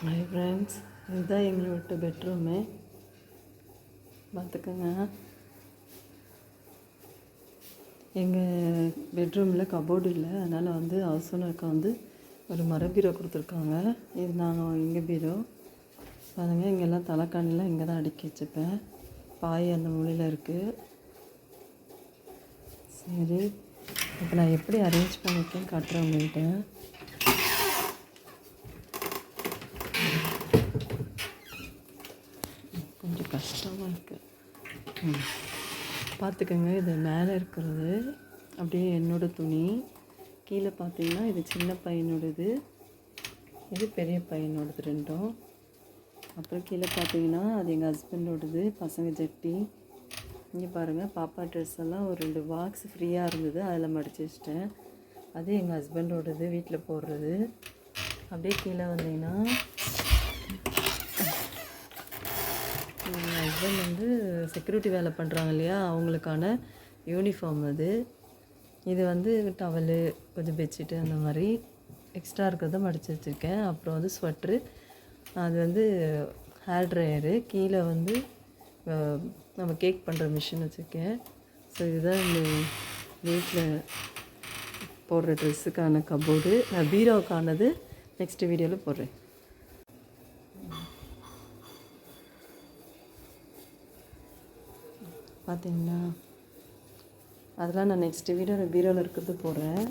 Hi friends, இதுதான் எங்களோட bedroom. பார்த்துக்கோங்க. எங்கள் பெட்ரூமில் கபோர்டு இல்லை, அதனால் ஹவுஸ் ஓனருக்கு ஒரு மர பீரோ கொடுத்துருக்காங்க. இது நாங்கள் எங்கள் பீரோ பாருங்க. இங்கெல்லாம் தலைக்காணிலாம் இங்கே தான் அடுக்கி வச்சுப்பேன். பாய் அந்த மூலையில் இருக்குது. சரி, இப்போ நான் எப்படி அரேஞ்ச் பண்ணியிருக்கேன்னு காட்டுறேன் உங்கள்கிட்ட. கொஞ்சம் கஷ்டமாக இருக்குது. பார்த்துக்கோங்க. இது மேலே இருக்கிறது அப்படியே என்னோடய துணி. கீழே பார்த்தீங்கன்னா இது சின்ன பையனோடது, இது பெரிய பையனோடது ரெண்டும். அப்புறம் கீழே பார்த்தீங்கன்னா அது எங்கள் ஹஸ்பண்டோடது, பசங்க ஜட்டி. இங்கே பாருங்கள், பாப்பா ட்ரெஸ் எல்லாம் ஒரு 2 பாக்ஸ் ஃப்ரீயாக இருந்தது, அதில் மடித்து வச்சிட்டேன். அது எங்கள் ஹஸ்பண்டோடது, வீட்டில் போடுறது. அப்படியே கீழே வந்தீங்கன்னா எங்கள் ஹஸ்பண்ட் செக்யூரிட்டி வேலை பண்ணுறாங்க இல்லையா, அவங்களுக்கான யூனிஃபார்ம் அது. இது டவலு, கொஞ்சம் பெட்ஷீட்டு, அந்த மாதிரி எக்ஸ்ட்ரா இருக்கிறத மடித்து வச்சுருக்கேன். அப்புறம் ஸ்வெட்ரு, அது ஹேர் ட்ரையரு. கீழே நம்ம கேக் பண்ணுற மிஷின் வச்சுருக்கேன். ஸோ இதுதான் இந்த வீட்டில் போடுற ட்ரெஸ்ஸுக்கான கபோர்டு. நான் பீரோவுக்கானது நெக்ஸ்ட் வீடியோவில் போடுறேன். பார்த்தீங்களா, அதெல்லாம் நான் நெக்ஸ்ட்டு வீடியோவில் பீரோவில் இருக்கிறது போடுறேன்.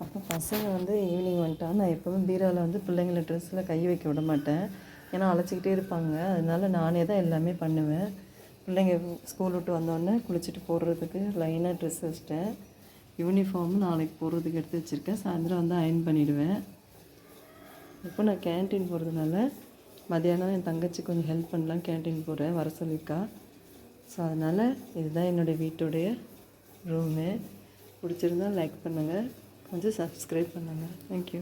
அப்போ பசங்க ஈவினிங் வந்துட்டா, நான் எப்போவும் பீரோவில் பிள்ளைங்கள ட்ரெஸ்ஸில் கை வைக்க விட மாட்டேன். ஏன்னா அழைச்சிக்கிட்டே இருப்பாங்க. அதனால நானே தான் எல்லாமே பண்ணுவேன். பிள்ளைங்க ஸ்கூல் விட்டு வந்தோடனே குளிச்சுட்டு போடுறதுக்கு லைனாக ட்ரெஸ் வச்சிட்டேன். யூனிஃபார்மு நாளைக்கு போடுறதுக்கு எடுத்து வச்சுருக்கேன். சாயந்தரம் அயர்ன் பண்ணிவிடுவேன். இப்போ நான் கேன்டீன் போகிறதுனால மதியானம் என் தங்கச்சி கொஞ்சம் ஹெல்ப் பண்ணலாம், கேன்டீன் போகிறேன், வர சொல்லியிருக்கா. ஸோ அதனால் இதுதான் என்னுடைய வீட்டுடைய ரூமு. பிடிச்சிருந்தால் லைக் பண்ணுங்கள், கொஞ்சம் சப்ஸ்கிரைப் பண்ணுங்கள். தேங்க்யூ.